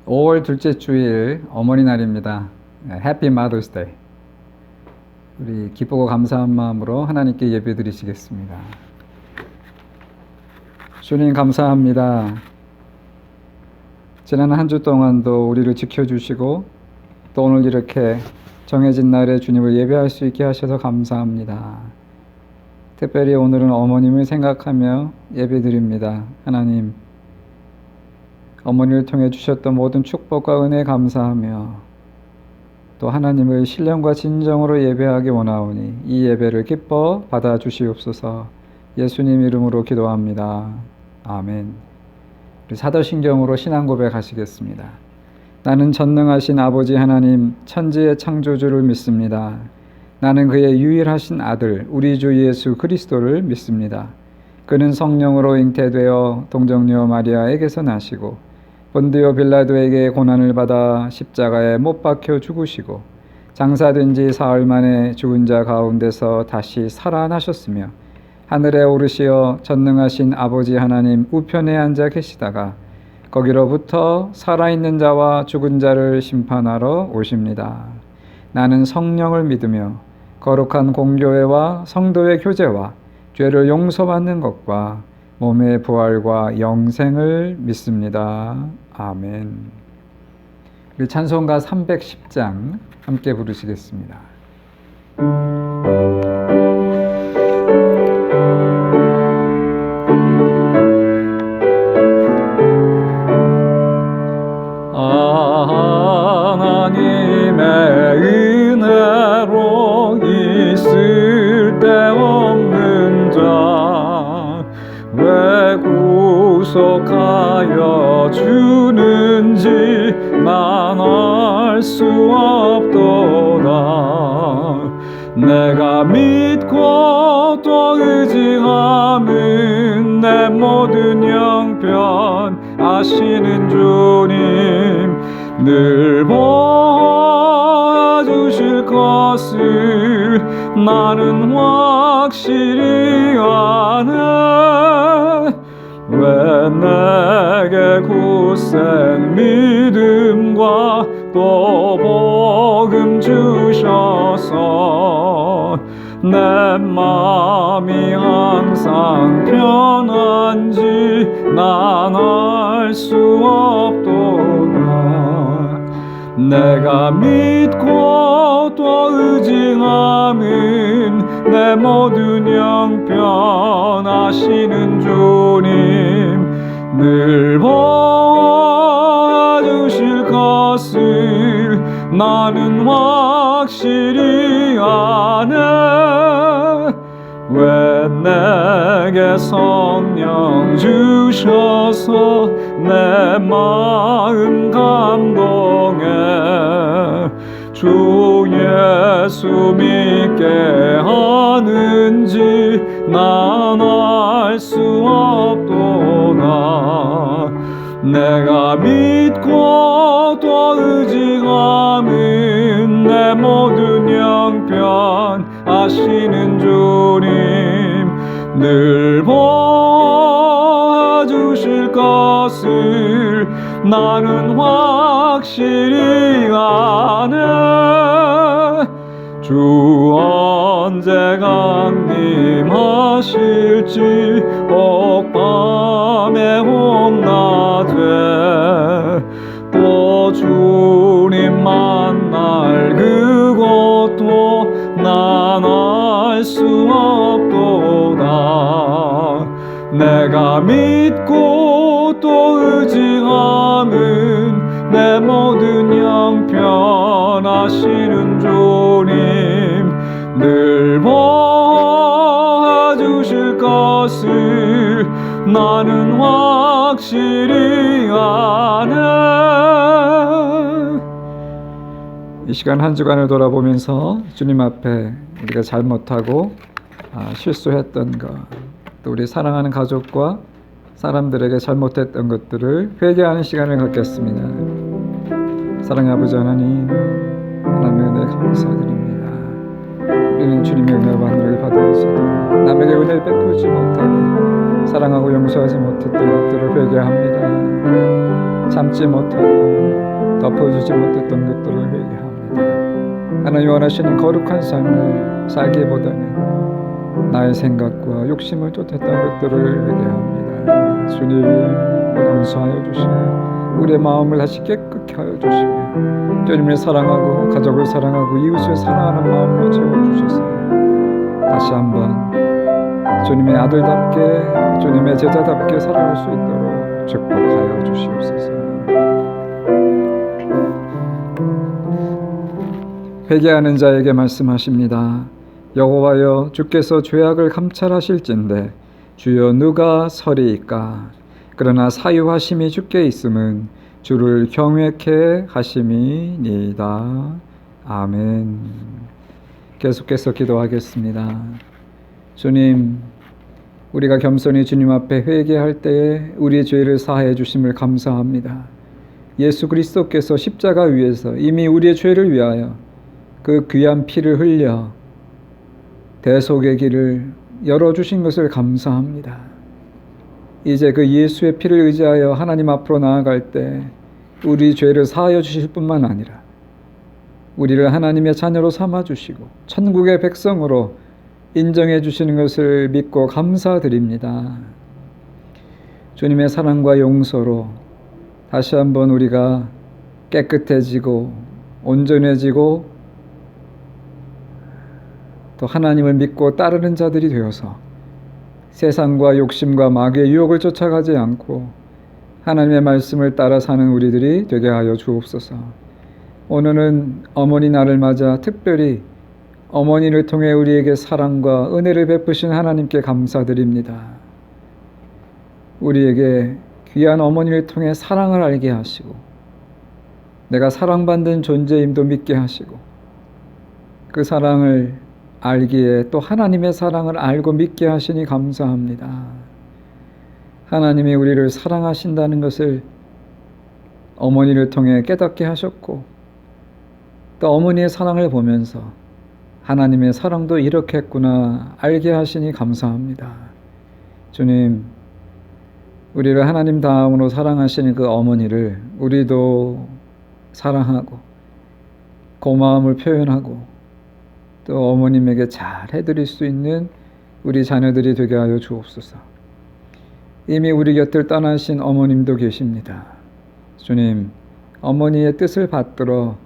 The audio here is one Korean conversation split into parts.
5월 둘째 주일 어머니 날입니다. 해피 마더스 데이. 우리 기쁘고 감사한 마음으로 하나님께 예배 드리시겠습니다. 주님 감사합니다. 지난 한 주 동안도 우리를 지켜주시고 또 오늘 이렇게 정해진 날에 주님을 예배할 수 있게 하셔서 감사합니다. 특별히 오늘은 어머님을 생각하며 예배 드립니다. 하나님, 어머니를 통해 주셨던 모든 축복과 은혜 감사하며 또 하나님을 신령과 진정으로 예배하기 원하오니 이 예배를 기뻐 받아주시옵소서. 예수님 이름으로 기도합니다. 아멘. 우리 사도신경으로 신앙 고백하시겠습니다. 나는 전능하신 아버지 하나님 천지의 창조주를 믿습니다. 나는 그의 유일하신 아들 우리 주 예수 그리스도를 믿습니다. 그는 성령으로 잉태되어 동정녀 마리아에게서 나시고 본디오 빌라도에게 고난을 받아 십자가에 못 박혀 죽으시고 장사된 지 사흘 만에 죽은 자 가운데서 다시 살아나셨으며 하늘에 오르시어 전능하신 아버지 하나님 우편에 앉아 계시다가 거기로부터 살아있는 자와 죽은 자를 심판하러 오십니다. 나는 성령을 믿으며 거룩한 공교회와 성도의 교제와 죄를 용서받는 것과 몸의 부활과 영생을 믿습니다. 아멘. 우리 찬송가 310장 함께 부르시겠습니다. 하나님의 은혜로 있을 데 없는 자 왜 구속하여 주는지 난 알 수 없도다. 내가 믿고 또 의지함은 내 모든 형편 아시는 주님 늘 보아주실 것을 나는 확실히 아네. 왜 내게 굳센 믿음과 또 복음 주셔서 내 맘이 항상 편한지 난 알 수 없도다. 내가 믿고 또 의지함은 내 모든 형편 아시는 주님 늘 보아주실 것을 나는 확실히 아네. 왜 내게 성령 주셔서 내 마음 감동해 주 예수 믿게 하는지 난 알 수 없도다. 내가 믿고 또 의지함은 내 모든 형편 아시는 주님 늘 보아주실 것을 나는 확실히 아네. 주 언제 강림하실지 옥밤에 홍낮에 또 주님 만날 그것도 난 알 수 없도다. 내가 믿고 또 의지함은 내 모든 형편 아시는 주님 늘 보아주실 것을 나는 확실히 아네. 이 시간 한 주간을 돌아보면서 주님 앞에 우리가 잘못하고 실수했던 것, 또 우리 사랑하는 가족과 사람들에게 잘못했던 것들을 회개하는 시간을 갖겠습니다. 사랑의 아버지 하나님, 하나님의 은혜 감사드립니다. 우리는 주님의 은혜와 하늘을 받으면서도 남에게 은혜를 베풀지 못하고 사랑하고 용서하지 못했던 것들을 회개합니다. 참지 못하고 덮어주지 못했던 것들을 회개합니다. 하나님 원하시는 거룩한 삶을 살기보다는 나의 생각과 욕심을 쫓았던 것들을 회개합니다. 주님 용서하여 주시고 우리의 마음을 다시 깨끗게 하여 주시며 주님을 사랑하고 가족을 사랑하고 이웃을 사랑하는 마음으로 채워주셔서 다시 한번 주님의 아들답게 주님의 제자답게 살아갈 수 있도록 축복하여 주시옵소서. 회개하는 자에게 말씀하십니다. 여호와여 주께서 죄악을 감찰하실진대 주여 누가 서리이까. 그러나 사유하심이 주께 있음은 주를 경외케 하심이니이다. 아멘. 계속해서 기도하겠습니다. 주님, 우리가 겸손히 주님 앞에 회개할 때에 우리의 죄를 사하여 주심을 감사합니다. 예수 그리스도께서 십자가 위에서 이미 우리의 죄를 위하여 그 귀한 피를 흘려 대속의 길을 열어주신 것을 감사합니다. 이제 그 예수의 피를 의지하여 하나님 앞으로 나아갈 때 우리 죄를 사하여 주실 뿐만 아니라 우리를 하나님의 자녀로 삼아주시고 천국의 백성으로 인정해 주시는 것을 믿고 감사드립니다. 주님의 사랑과 용서로 다시 한번 우리가 깨끗해지고 온전해지고 또 하나님을 믿고 따르는 자들이 되어서 세상과 욕심과 마귀의 유혹을 쫓아가지 않고 하나님의 말씀을 따라 사는 우리들이 되게 하여 주옵소서. 오늘은 어머니 날을 맞아 특별히 어머니를 통해 우리에게 사랑과 은혜를 베푸신 하나님께 감사드립니다. 우리에게 귀한 어머니를 통해 사랑을 알게 하시고 내가 사랑받는 존재임도 믿게 하시고 그 사랑을 알기에 또 하나님의 사랑을 알고 믿게 하시니 감사합니다. 하나님이 우리를 사랑하신다는 것을 어머니를 통해 깨닫게 하셨고 또 어머니의 사랑을 보면서 하나님의 사랑도 이렇게 했구나 알게 하시니 감사합니다. 주님, 우리를 하나님 다음으로 사랑하시는 그 어머니를 우리도 사랑하고 고마움을 표현하고 또 어머님에게 잘 해드릴 수 있는 우리 자녀들이 되게 하여 주옵소서. 이미 우리 곁을 떠나신 어머님도 계십니다. 주님, 어머니의 뜻을 받들어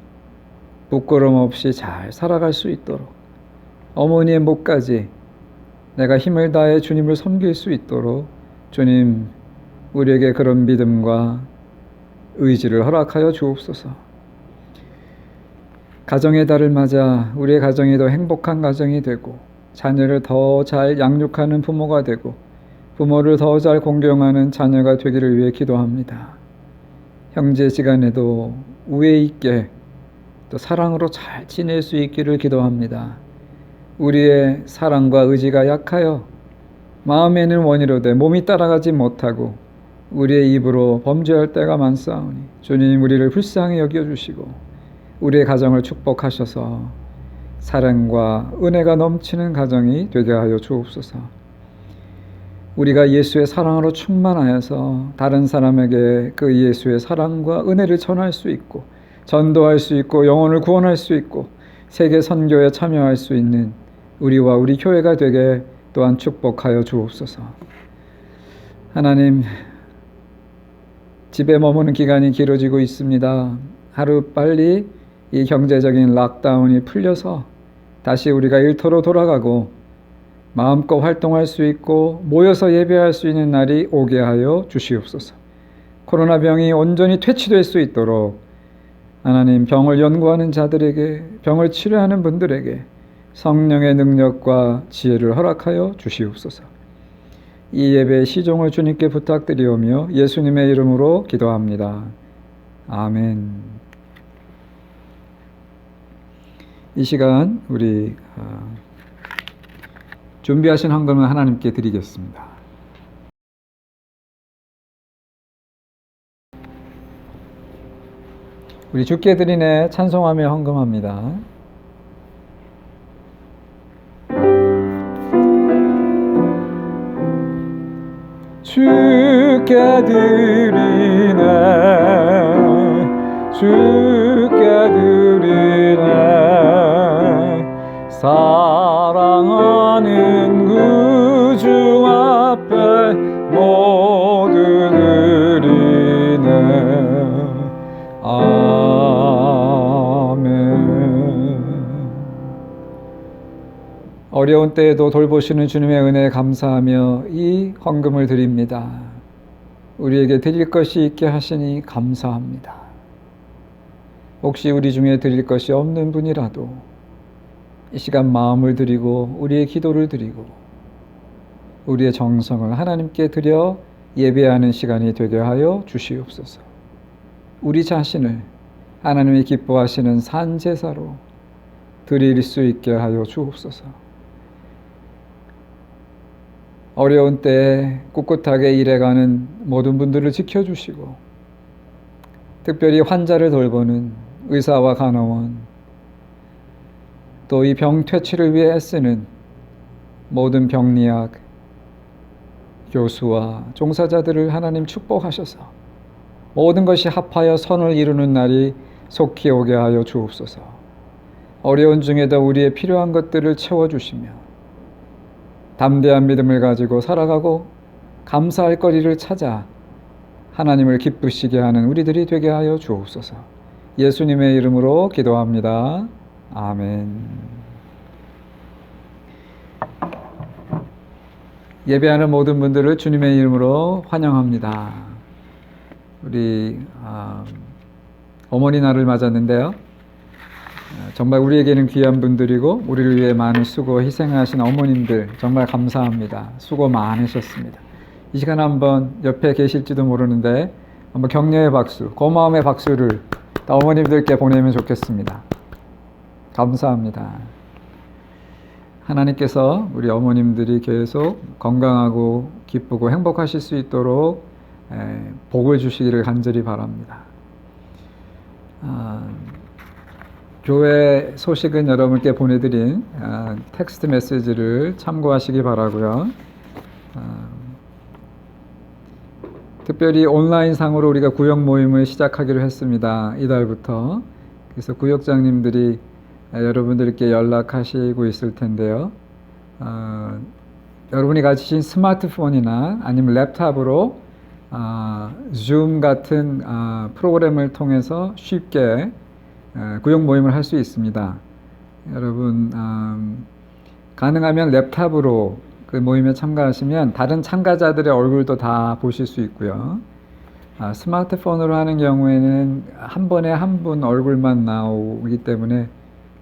부끄럼 없이 잘 살아갈 수 있도록 어머니의 목까지 내가 힘을 다해 주님을 섬길 수 있도록 주님, 우리에게 그런 믿음과 의지를 허락하여 주옵소서. 가정의 달을 맞아 우리의 가정이 더 행복한 가정이 되고 자녀를 더 잘 양육하는 부모가 되고 부모를 더 잘 공경하는 자녀가 되기를 위해 기도합니다. 형제지간에도 우애 있게 또 사랑으로 잘 지낼 수 있기를 기도합니다. 우리의 사랑과 의지가 약하여 마음에는 원이로되 몸이 따라가지 못하고 우리의 입으로 범죄할 때가 많사오니 주님 우리를 불쌍히 여겨주시고 우리의 가정을 축복하셔서 사랑과 은혜가 넘치는 가정이 되게 하여 주옵소서. 우리가 예수의 사랑으로 충만하여서 다른 사람에게 그 예수의 사랑과 은혜를 전할 수 있고 전도할 수 있고 영혼을 구원할 수 있고 세계 선교에 참여할 수 있는 우리와 우리 교회가 되게 또한 축복하여 주옵소서. 하나님, 집에 머무는 기간이 길어지고 있습니다. 하루빨리 이 경제적인 락다운이 풀려서 다시 우리가 일터로 돌아가고 마음껏 활동할 수 있고 모여서 예배할 수 있는 날이 오게 하여 주시옵소서. 코로나 병이 온전히 퇴치될 수 있도록 하나님, 병을 연구하는 자들에게, 병을 치료하는 분들에게 성령의 능력과 지혜를 허락하여 주시옵소서. 이 예배의 시종을 주님께 부탁드리오며 예수님의 이름으로 기도합니다. 아멘. 이 시간 우리 준비하신 헌금을 하나님께 드리겠습니다. 우리 주께 드리네 찬송하며 헌금합니다. 주께 드리네 주께 드리네. 사랑하는 그 주 앞에 모두 드리네. 어려운 때에도 돌보시는 주님의 은혜에 감사하며 이 헌금을 드립니다. 우리에게 드릴 것이 있게 하시니 감사합니다. 혹시 우리 중에 드릴 것이 없는 분이라도 이 시간 마음을 드리고 우리의 기도를 드리고 우리의 정성을 하나님께 드려 예배하는 시간이 되게 하여 주시옵소서. 우리 자신을 하나님이 기뻐하시는 산제사로 드릴 수 있게 하여 주옵소서. 어려운 때에 꿋꿋하게 일해가는 모든 분들을 지켜주시고 특별히 환자를 돌보는 의사와 간호원, 또 이 병 퇴치를 위해 애쓰는 모든 병리학 교수와 종사자들을 하나님 축복하셔서 모든 것이 합하여 선을 이루는 날이 속히 오게 하여 주옵소서. 어려운 중에도 우리의 필요한 것들을 채워주시며 담대한 믿음을 가지고 살아가고 감사할 거리를 찾아 하나님을 기쁘시게 하는 우리들이 되게 하여 주옵소서. 예수님의 이름으로 기도합니다. 아멘. 예배하는 모든 분들을 주님의 이름으로 환영합니다. 우리 어머니 날을 맞았는데요. 정말 우리에게는 귀한 분들이고 우리를 위해 많은 수고 희생하신 어머님들 정말 감사합니다. 수고 많으셨습니다. 이 시간 한번 옆에 계실지도 모르는데 한번 격려의 박수, 고마움의 박수를 어머님들께 보내면 좋겠습니다. 감사합니다. 하나님께서 우리 어머님들이 계속 건강하고 기쁘고 행복하실 수 있도록 복을 주시기를 간절히 바랍니다. 교회 소식은 여러분께 보내드린 텍스트 메시지를 참고하시기 바라고요. 특별히 온라인상으로 우리가 구역 모임을 시작하기로 했습니다. 이달부터. 그래서 구역장님들이 여러분들께 연락하시고 있을 텐데요. 여러분이 가지신 스마트폰이나 아니면 랩탑으로 줌 같은 프로그램을 통해서 쉽게 구역 모임을 할 수 있습니다. 여러분 가능하면 랩탑으로 그 모임에 참가하시면 다른 참가자들의 얼굴도 다 보실 수 있고요. 스마트폰으로 하는 경우에는 한 번에 한 분 얼굴만 나오기 때문에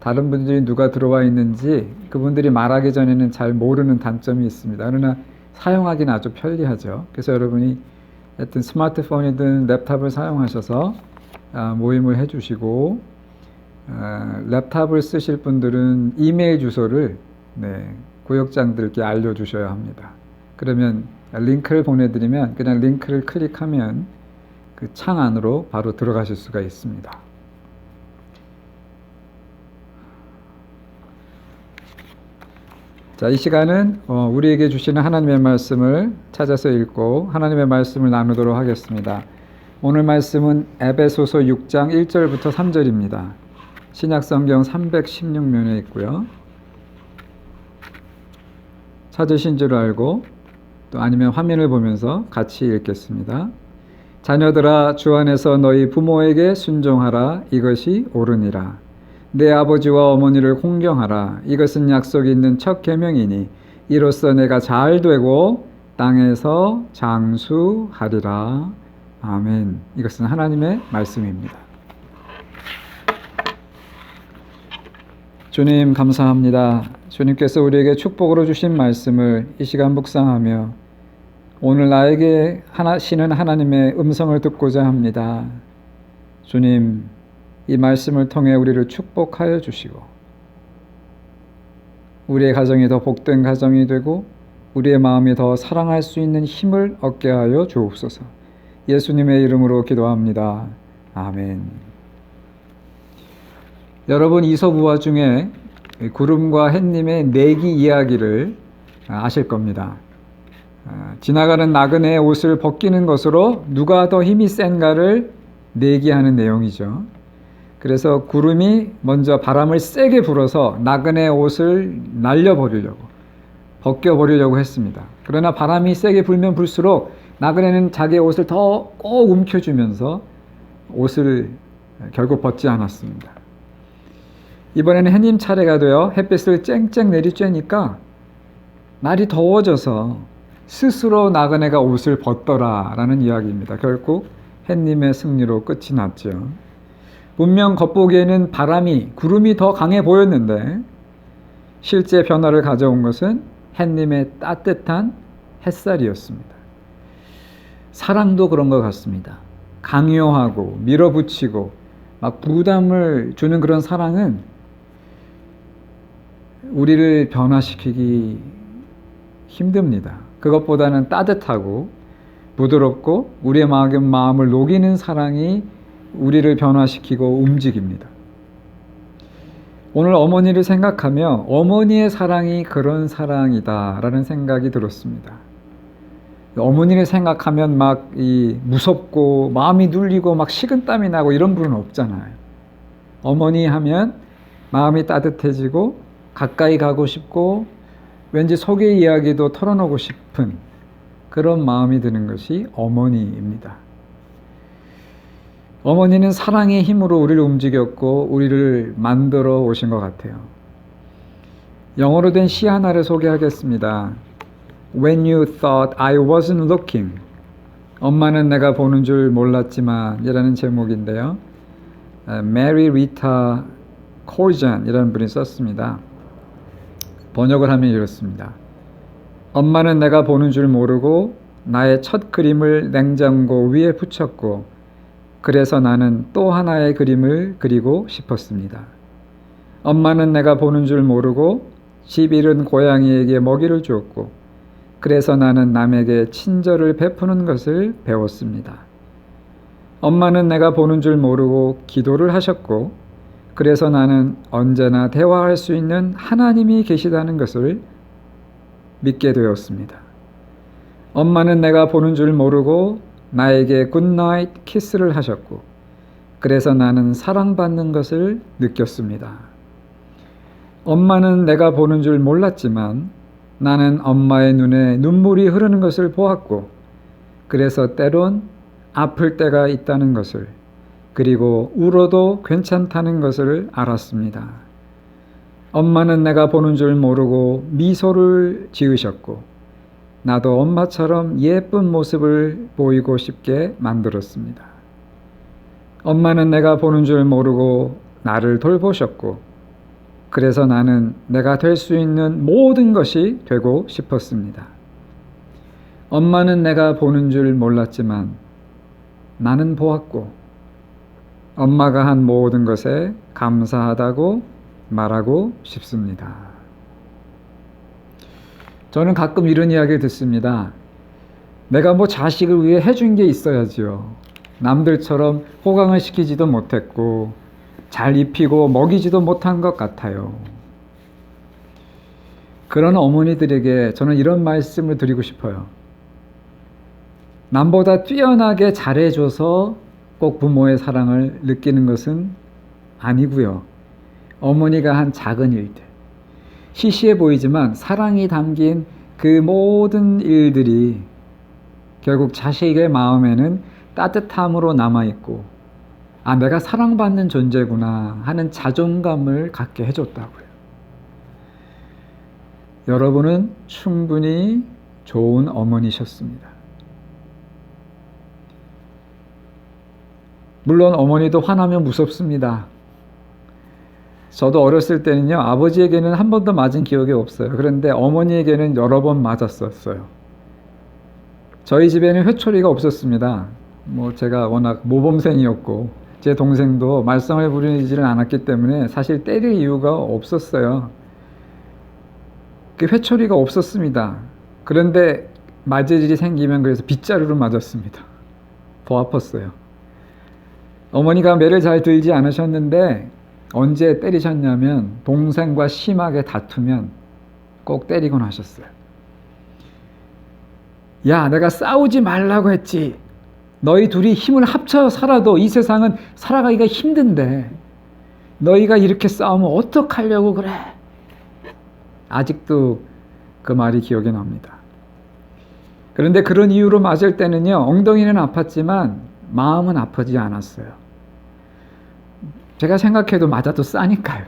다른 분들이 누가 들어와 있는지 그분들이 말하기 전에는 잘 모르는 단점이 있습니다. 그러나 사용하기는 아주 편리하죠. 그래서 여러분이 하여튼 스마트폰이든 랩탑을 사용하셔서 모임을 해주시고 랩탑을 쓰실 분들은 이메일 주소를 구역장들께 알려주셔야 합니다. 그러면 링크를 보내드리면 그냥 링크를 클릭하면 그 창 안으로 바로 들어가실 수가 있습니다. 자, 이 시간은 우리에게 주시는 하나님의 말씀을 찾아서 읽고 하나님의 말씀을 나누도록 하겠습니다. 오늘 말씀은 에베소서 6장 1절부터 3절입니다. 신약성경 316면에 있고요. 찾으신 줄 알고 또 아니면 화면을 보면서 같이 읽겠습니다. 자녀들아, 주 안에서 너희 부모에게 순종하라. 이것이 옳으니라. 내 아버지와 어머니를 공경하라. 이것은 약속이 있는 첫 계명이니 이로써 내가 잘 되고 땅에서 장수하리라. 아멘. 이것은 하나님의 말씀입니다. 주님 감사합니다. 주님께서 우리에게 축복으로 주신 말씀을 이 시간 묵상하며 오늘 나에게 하시는 하나님의 음성을 듣고자 합니다. 주님, 이 말씀을 통해 우리를 축복하여 주시고 우리의 가정이 더 복된 가정이 되고 우리의 마음이 더 사랑할 수 있는 힘을 얻게 하여 주옵소서. 예수님의 이름으로 기도합니다. 아멘. 여러분 이솝우화 중에 구름과 햇님의 내기 이야기를 아실 겁니다. 지나가는 나그네의 옷을 벗기는 것으로 누가 더 힘이 센가를 내기하는 내용이죠. 그래서 구름이 먼저 바람을 세게 불어서 나그네 옷을 날려버리려고, 벗겨버리려고 했습니다. 그러나 바람이 세게 불면 불수록 나그네는 자기의 옷을 더 꼭 움켜쥐면서 옷을 결국 벗지 않았습니다. 이번에는 해님 차례가 되어 햇빛을 쨍쨍 내리쬐니까 날이 더워져서 스스로 나그네가 옷을 벗더라라는 이야기입니다. 결국 해님의 승리로 끝이 났죠. 분명 겉보기에는 구름이 더 강해 보였는데 실제 변화를 가져온 것은 해님의 따뜻한 햇살이었습니다. 사랑도 그런 것 같습니다. 강요하고 밀어붙이고 막 부담을 주는 그런 사랑은 우리를 변화시키기 힘듭니다. 그것보다는 따뜻하고 부드럽고 우리의 마음을 녹이는 사랑이 우리를 변화시키고 움직입니다. 오늘 어머니를 생각하며 어머니의 사랑이 그런 사랑이다라는 생각이 들었습니다. 어머니를 생각하면 막 무섭고 마음이 눌리고 막 식은땀이 나고 이런 분은 없잖아요. 어머니 하면 마음이 따뜻해지고 가까이 가고 싶고 왠지 속의 이야기도 털어놓고 싶은 그런 마음이 드는 것이 어머니입니다. 어머니는 사랑의 힘으로 우리를 움직였고 우리를 만들어 오신 것 같아요. 영어로 된 시 하나를 소개하겠습니다. When you thought I wasn't looking. 엄마는 내가 보는 줄 몰랐지만 이라는 제목인데요. Mary Rita Corjan 이라는 분이 썼습니다. 번역을 하면 이렇습니다. 엄마는 내가 보는 줄 모르고 나의 첫 그림을 냉장고 위에 붙였고 그래서 나는 또 하나의 그림을 그리고 싶었습니다. 엄마는 내가 보는 줄 모르고 집 잃은 고양이에게 먹이를 주었고 그래서 나는 남에게 친절을 베푸는 것을 배웠습니다. 엄마는 내가 보는 줄 모르고 기도를 하셨고 그래서 나는 언제나 대화할 수 있는 하나님이 계시다는 것을 믿게 되었습니다. 엄마는 내가 보는 줄 모르고 나에게 굿나잇 키스를 하셨고 그래서 나는 사랑받는 것을 느꼈습니다. 엄마는 내가 보는 줄 몰랐지만 나는 엄마의 눈에 눈물이 흐르는 것을 보았고 그래서 때론 아플 때가 있다는 것을 그리고 울어도 괜찮다는 것을 알았습니다. 엄마는 내가 보는 줄 모르고 미소를 지으셨고 나도 엄마처럼 예쁜 모습을 보이고 싶게 만들었습니다. 엄마는 내가 보는 줄 모르고 나를 돌보셨고 그래서 나는 내가 될 수 있는 모든 것이 되고 싶었습니다. 엄마는 내가 보는 줄 몰랐지만 나는 보았고 엄마가 한 모든 것에 감사하다고 말하고 싶습니다. 저는 가끔 이런 이야기를 듣습니다. 내가 자식을 위해 해준 게 있어야지요. 남들처럼 호강을 시키지도 못했고 잘 입히고 먹이지도 못한 것 같아요. 그런 어머니들에게 저는 이런 말씀을 드리고 싶어요. 남보다 뛰어나게 잘해줘서 꼭 부모의 사랑을 느끼는 것은 아니고요. 어머니가 한 작은 일들, 시시해 보이지만 사랑이 담긴 그 모든 일들이 결국 자식의 마음에는 따뜻함으로 남아있고 내가 사랑받는 존재구나 하는 자존감을 갖게 해줬다고요. 여러분은 충분히 좋은 어머니셨습니다. 물론 어머니도 화나면 무섭습니다. 저도 어렸을 때는요, 아버지에게는 한 번도 맞은 기억이 없어요. 그런데 어머니에게는 여러 번 맞았었어요. 저희 집에는 회초리가 없었습니다. 제가 워낙 모범생이었고 제 동생도 말썽을 부리지를 않았기 때문에 사실 때릴 이유가 없었어요. 그 회초리가 없었습니다. 그런데 맞을 일이 생기면 그래서 빗자루로 맞았습니다. 더 아팠어요. 어머니가 매를 잘 들지 않으셨는데 언제 때리셨냐면 동생과 심하게 다투면 꼭 때리곤 하셨어요. 야, 내가 싸우지 말라고 했지. 너희 둘이 힘을 합쳐 살아도 이 세상은 살아가기가 힘든데 너희가 이렇게 싸우면 어떡하려고 그래? 아직도 그 말이 기억이 납니다. 그런데 그런 이유로 맞을 때는요, 엉덩이는 아팠지만 마음은 아프지 않았어요. 제가 생각해도 맞아도 싸니까요.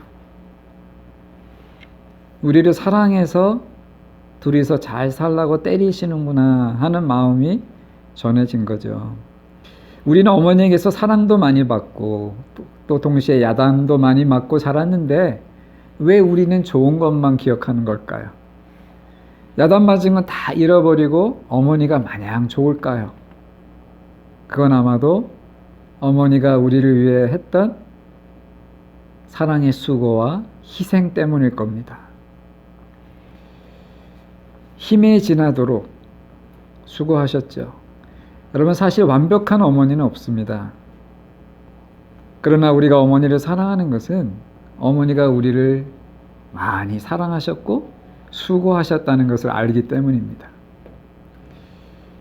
우리를 사랑해서 둘이서 잘 살라고 때리시는구나 하는 마음이 전해진 거죠. 우리는 어머니에게서 사랑도 많이 받고 또 동시에 야단도 많이 맞고 자랐는데 왜 우리는 좋은 것만 기억하는 걸까요? 야단 맞은 건 다 잃어버리고 어머니가 마냥 좋을까요? 그건 아마도 어머니가 우리를 위해 했던 사랑의 수고와 희생 때문일 겁니다. 힘이 지나도록 수고하셨죠. 여러분, 사실 완벽한 어머니는 없습니다. 그러나 우리가 어머니를 사랑하는 것은 어머니가 우리를 많이 사랑하셨고 수고하셨다는 것을 알기 때문입니다.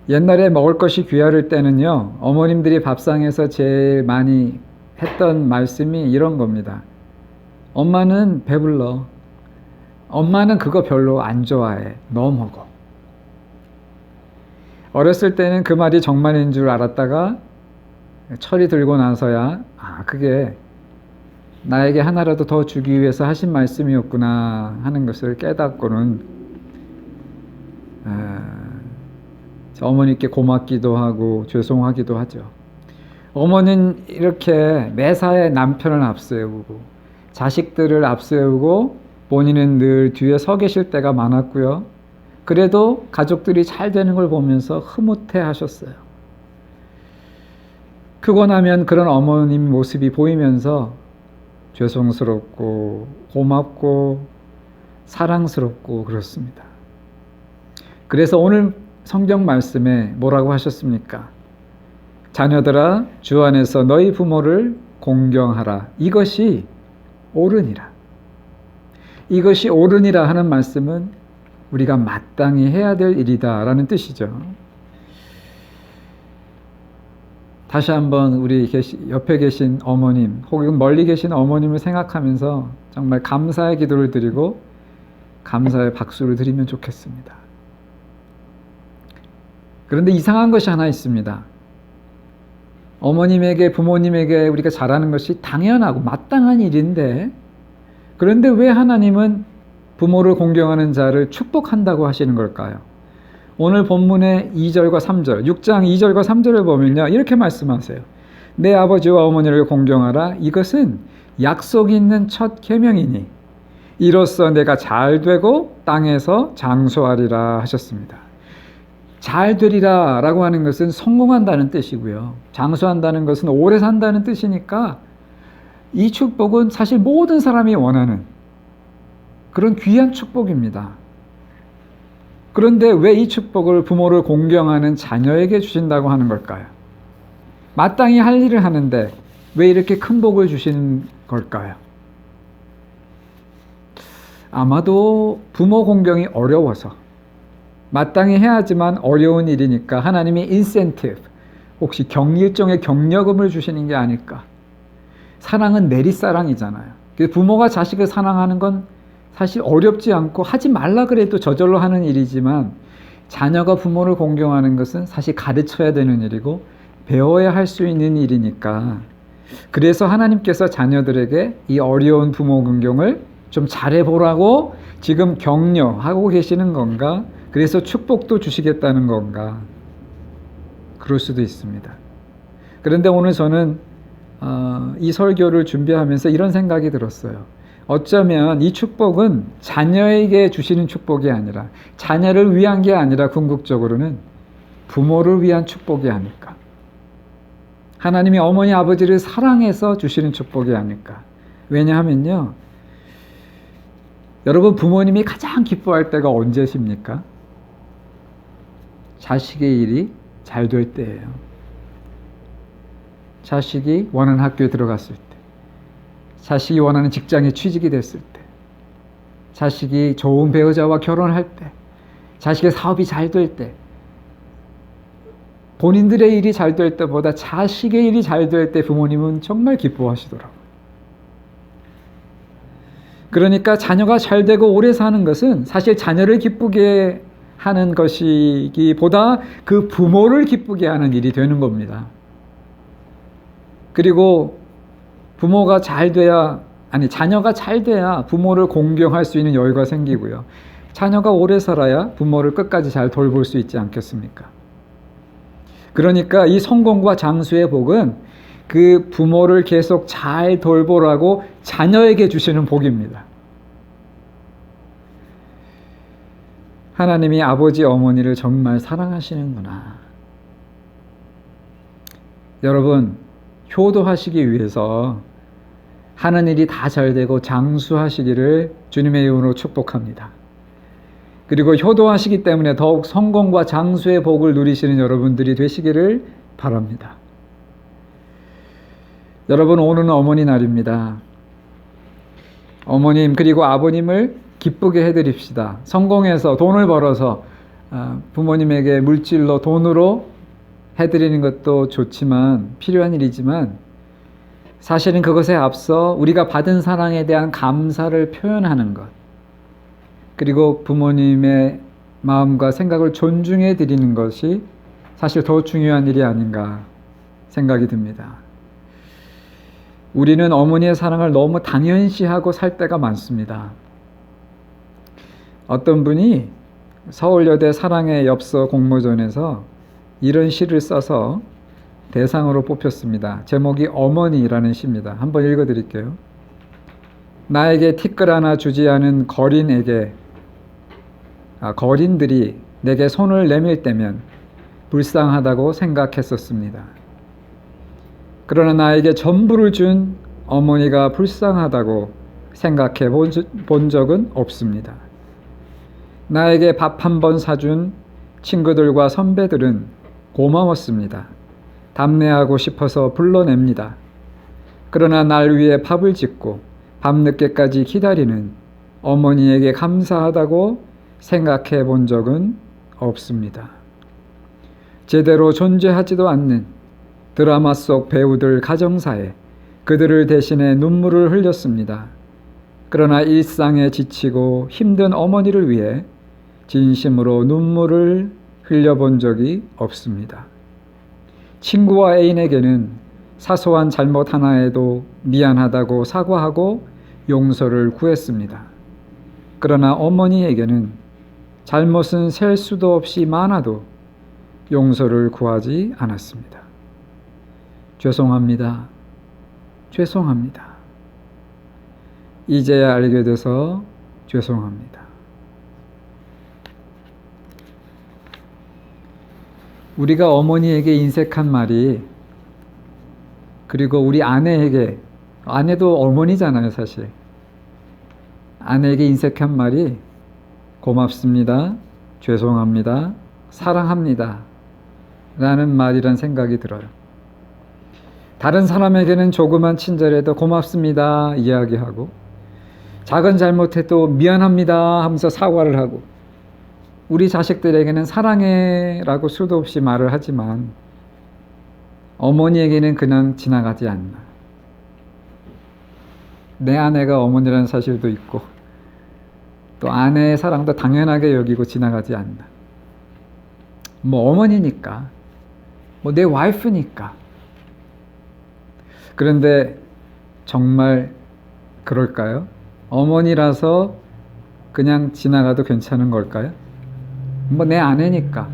옛날에 먹을 것이 귀할 때는요, 어머님들이 밥상에서 제일 많이 했던 말씀이 이런 겁니다. 엄마는 배불러. 엄마는 그거 별로 안 좋아해. 너 먹어. 어렸을 때는 그 말이 정말인 줄 알았다가 철이 들고 나서야 그게 나에게 하나라도 더 주기 위해서 하신 말씀이었구나 하는 것을 깨닫고는 어머니께 고맙기도 하고 죄송하기도 하죠. 어머니는 이렇게 매사에 남편을 앞세우고 자식들을 앞세우고 본인은 늘 뒤에 서 계실 때가 많았고요. 그래도 가족들이 잘 되는 걸 보면서 흐뭇해 하셨어요. 크고 나면 그런 어머님 모습이 보이면서 죄송스럽고 고맙고 사랑스럽고 그렇습니다. 그래서 오늘 성경 말씀에 뭐라고 하셨습니까? 자녀들아, 주 안에서 너희 부모를 공경하라. 이것이 옳으니라. 이것이 옳으니라 하는 말씀은 우리가 마땅히 해야 될 일이다 라는 뜻이죠. 다시 한번 우리 옆에 계신 어머님 혹은 멀리 계신 어머님을 생각하면서 정말 감사의 기도를 드리고 감사의 박수를 드리면 좋겠습니다. 그런데 이상한 것이 하나 있습니다. 어머님에게 부모님에게 우리가 잘하는 것이 당연하고 마땅한 일인데 그런데 왜 하나님은 부모를 공경하는 자를 축복한다고 하시는 걸까요? 오늘 본문의 2절과 3절, 6장 2절과 3절을 보면요, 이렇게 말씀하세요. 내 아버지와 어머니를 공경하라. 이것은 약속 있는 첫 계명이니 이로써 내가 잘 되고 땅에서 장수하리라 하셨습니다. 잘 되리라 라고 하는 것은 성공한다는 뜻이고요. 장수한다는 것은 오래 산다는 뜻이니까 이 축복은 사실 모든 사람이 원하는 그런 귀한 축복입니다. 그런데 왜 이 축복을 부모를 공경하는 자녀에게 주신다고 하는 걸까요? 마땅히 할 일을 하는데 왜 이렇게 큰 복을 주신 걸까요? 아마도 부모 공경이 어려워서 마땅히 해야지만 어려운 일이니까 하나님이 인센티브, 혹시 일종의 격려금을 주시는 게 아닐까. 사랑은 내리사랑이잖아요. 부모가 자식을 사랑하는 건 사실 어렵지 않고 하지 말라 그래도 저절로 하는 일이지만 자녀가 부모를 공경하는 것은 사실 가르쳐야 되는 일이고 배워야 할 수 있는 일이니까 그래서 하나님께서 자녀들에게 이 어려운 부모 공경을 좀 잘해보라고 지금 격려하고 계시는 건가? 그래서 축복도 주시겠다는 건가? 그럴 수도 있습니다. 그런데 오늘 저는 이 설교를 준비하면서 이런 생각이 들었어요. 어쩌면 이 축복은 자녀에게 주시는 축복이 아니라 자녀를 위한 게 아니라 궁극적으로는 부모를 위한 축복이 아닐까. 하나님이 어머니 아버지를 사랑해서 주시는 축복이 아닐까. 왜냐하면요, 여러분 부모님이 가장 기뻐할 때가 언제십니까? 자식의 일이 잘 될 때예요. 자식이 원하는 학교에 들어갔을 때, 자식이 원하는 직장에 취직이 됐을 때, 자식이 좋은 배우자와 결혼할 때, 자식의 사업이 잘 될 때, 본인들의 일이 잘 될 때보다 자식의 일이 잘 될 때 부모님은 정말 기뻐하시더라고요. 그러니까 자녀가 잘 되고 오래 사는 것은 사실 자녀를 기쁘게 하는 것이기보다 그 부모를 기쁘게 하는 일이 되는 겁니다. 그리고 부모가 잘 돼야, 자녀가 잘 돼야 부모를 공경할 수 있는 여유가 생기고요. 자녀가 오래 살아야 부모를 끝까지 잘 돌볼 수 있지 않겠습니까? 그러니까 이 성공과 장수의 복은 그 부모를 계속 잘 돌보라고 자녀에게 주시는 복입니다. 하나님이 아버지, 어머니를 정말 사랑하시는구나. 여러분, 효도하시기 위해서 하는 일이 다 잘되고 장수하시기를 주님의 이름으로 축복합니다. 그리고 효도하시기 때문에 더욱 성공과 장수의 복을 누리시는 여러분들이 되시기를 바랍니다. 여러분, 오늘은 어머니 날입니다. 어머님 그리고 아버님을 기쁘게 해드립시다. 성공해서 돈을 벌어서 부모님에게 물질로 돈으로 해드리는 것도 좋지만 필요한 일이지만 사실은 그것에 앞서 우리가 받은 사랑에 대한 감사를 표현하는 것, 그리고 부모님의 마음과 생각을 존중해 드리는 것이 사실 더 중요한 일이 아닌가 생각이 듭니다. 우리는 어머니의 사랑을 너무 당연시하고 살 때가 많습니다. 어떤 분이 서울여대 사랑의 엽서 공모전에서 이런 시를 써서 대상으로 뽑혔습니다. 제목이 어머니라는 시입니다. 한번 읽어드릴게요. 나에게 티끌 하나 주지 않은 거린들이 내게 손을 내밀 때면 불쌍하다고 생각했었습니다. 그러나 나에게 전부를 준 어머니가 불쌍하다고 생각해 본 적은 없습니다. 나에게 밥 한 번 사준 친구들과 선배들은 고마웠습니다. 답례하고 싶어서 불러냅니다. 그러나 날 위해 밥을 짓고 밤늦게까지 기다리는 어머니에게 감사하다고 생각해 본 적은 없습니다. 제대로 존재하지도 않는 드라마 속 배우들 가정사에 그들을 대신해 눈물을 흘렸습니다. 그러나 일상에 지치고 힘든 어머니를 위해 진심으로 눈물을 흘려본 적이 없습니다. 친구와 애인에게는 사소한 잘못 하나에도 미안하다고 사과하고 용서를 구했습니다. 그러나 어머니에게는 잘못은 셀 수도 없이 많아도 용서를 구하지 않았습니다. 죄송합니다. 죄송합니다. 이제야 알게 돼서 죄송합니다. 우리가 어머니에게 인색한 말이, 그리고 우리 아내에게, 아내도 어머니잖아요 사실. 아내에게 인색한 말이 고맙습니다, 죄송합니다, 사랑합니다 라는 말이란 생각이 들어요. 다른 사람에게는 조그만 친절에도 고맙습니다 이야기하고, 작은 잘못해도 미안합니다 하면서 사과를 하고, 우리 자식들에게는 사랑해 라고 수도 없이 말을 하지만 어머니에게는 그냥 지나가지 않나. 내 아내가 어머니라는 사실도 있고 또 아내의 사랑도 당연하게 여기고 지나가지 않나. 뭐 어머니니까, 뭐 내 와이프니까. 그런데 정말 그럴까요? 어머니라서 그냥 지나가도 괜찮은 걸까요? 뭐 내 아내니까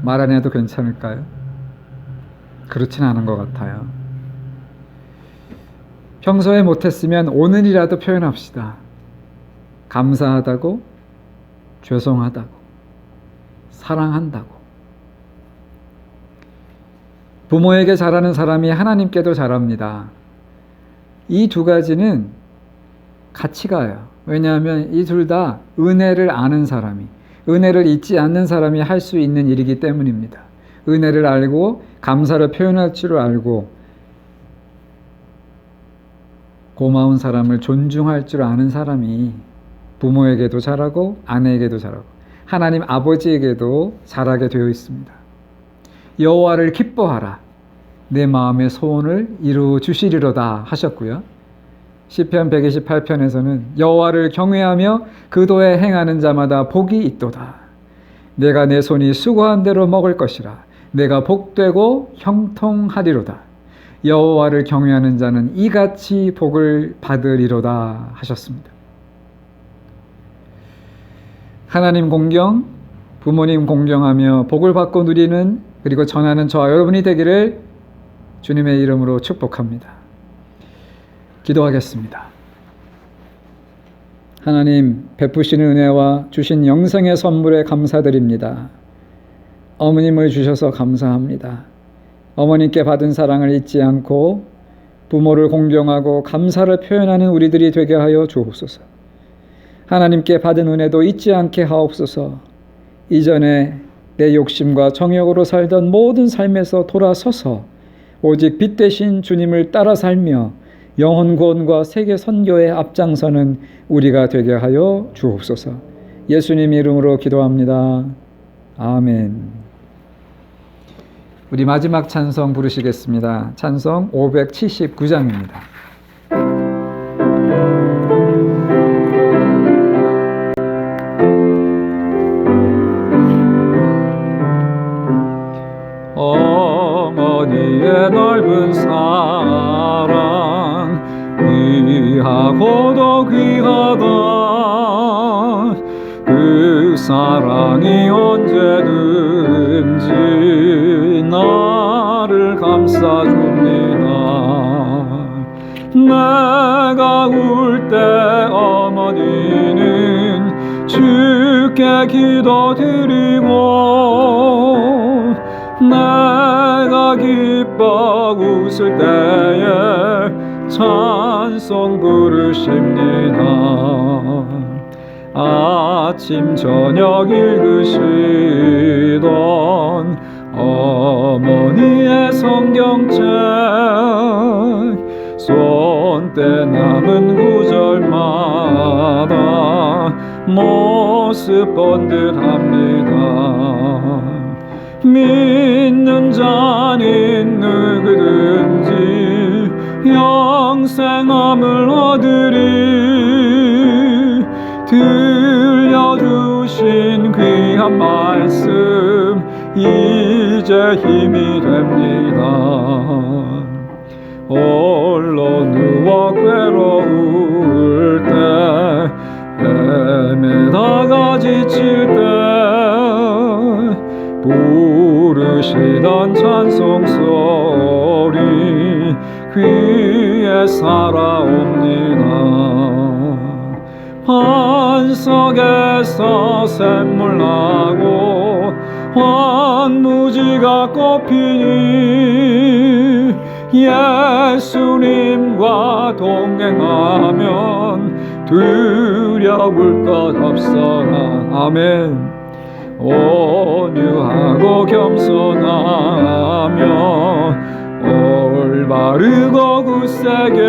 말 안 해도 괜찮을까요? 그렇진 않은 것 같아요. 평소에 못했으면 오늘이라도 표현합시다. 감사하다고, 죄송하다고, 사랑한다고. 부모에게 잘하는 사람이 하나님께도 잘합니다. 이 두 가지는 같이 가요. 왜냐하면 이 둘 다 은혜를 아는 사람이, 은혜를 잊지 않는 사람이 할 수 있는 일이기 때문입니다. 은혜를 알고 감사를 표현할 줄 알고 고마운 사람을 존중할 줄 아는 사람이 부모에게도 잘하고 아내에게도 잘하고 하나님 아버지에게도 잘하게 되어 있습니다. 여호와를 기뻐하라. 내 마음의 소원을 이루어 주시리로다 하셨고요. 시편 128편에서는 여호와를 경외하며 그 도에 행하는 자마다 복이 있도다. 내가 내 손이 수고한 대로 먹을 것이라. 내가 복되고 형통하리로다. 여호와를 경외하는 자는 이같이 복을 받으리로다 하셨습니다. 하나님 공경, 부모님 공경하며 복을 받고 누리는 그리고 전하는 저와 여러분이 되기를 주님의 이름으로 축복합니다. 기도하겠습니다. 하나님, 베푸시는 은혜와 주신 영생의 선물에 감사드립니다. 어머님을 주셔서 감사합니다. 어머님께 받은 사랑을 잊지 않고 부모를 공경하고 감사를 표현하는 우리들이 되게 하여 주옵소서. 하나님께 받은 은혜도 잊지 않게 하옵소서. 이전에 내 욕심과 정욕으로 살던 모든 삶에서 돌아서서 오직 빛 되신 주님을 따라 살며 영혼 구원과 세계 선교에 앞장서는 우리가 되게 하여 주옵소서. 예수님 이름으로 기도합니다. 아멘. 우리 마지막 찬송 부르시겠습니다. 찬송 579장입니다. 어머니의 넓은 사랑 귀하고도 귀하다. 그 사랑이 언제든지 나를 감싸줍니다. 내가 울 때 어머니는 주께 기도드리고 내가 기뻐 웃을 때에 찬송 부르십니다. 아침 저녁 읽으시던 어머니의 성경책 손때 남은 구절마다 모습 본 듯합니다. 믿는 자는 누구든지 영생함을 얻으리. 들려주신 귀한 말씀 이제 힘이 됩니다. 홀로 누워 괴로울 때 헤매다가 지칠 때 부르시던 찬송 소리 귀에 살아옵니다. 반석에서 샘물 나고 황무지가 꽃피니 예수님과 동행하면 두려울 것 없어라. 아멘. 온유하고 겸손하며 올바르고 굳세게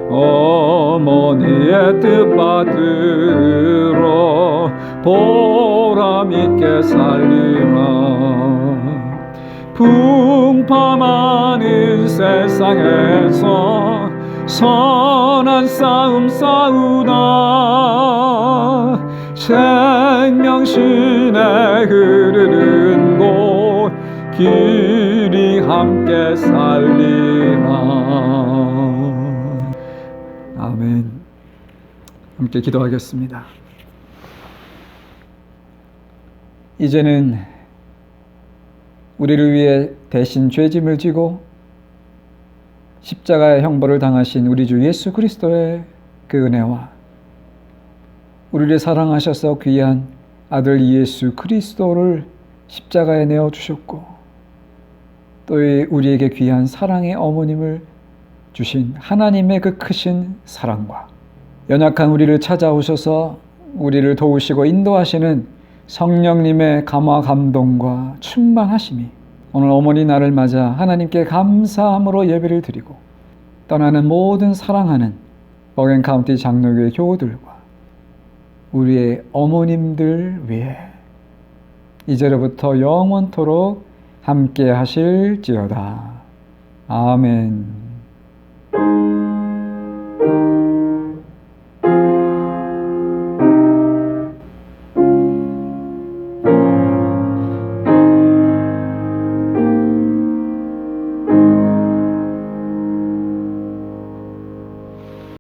어머니의 뜻 받들어 보람있게 살리라. 풍파많은 세상에서 선한 싸움 싸우다 생명신에 흐르는 곳 길이 함께 살리라. 아멘. 함께 기도하겠습니다. 이제는 우리를 위해 대신 죄짐을 지고 십자가의 형벌을 당하신 우리 주 예수 그리스도의 그 은혜와 우리를 사랑하셔서 귀한 아들 예수 그리스도를 십자가에 내어주셨고 또 우리에게 귀한 사랑의 어머님을 주신 하나님의 그 크신 사랑과 연약한 우리를 찾아오셔서 우리를 도우시고 인도하시는 성령님의 감화 감동과 충만하심이 오늘 어머니 날을 맞아 하나님께 감사함으로 예배를 드리고 떠나는 모든 사랑하는 버겐카운티 장로교회 교우들과 우리의 어머님들 위해 이제로부터 영원토록 함께 하실지어다. 아멘.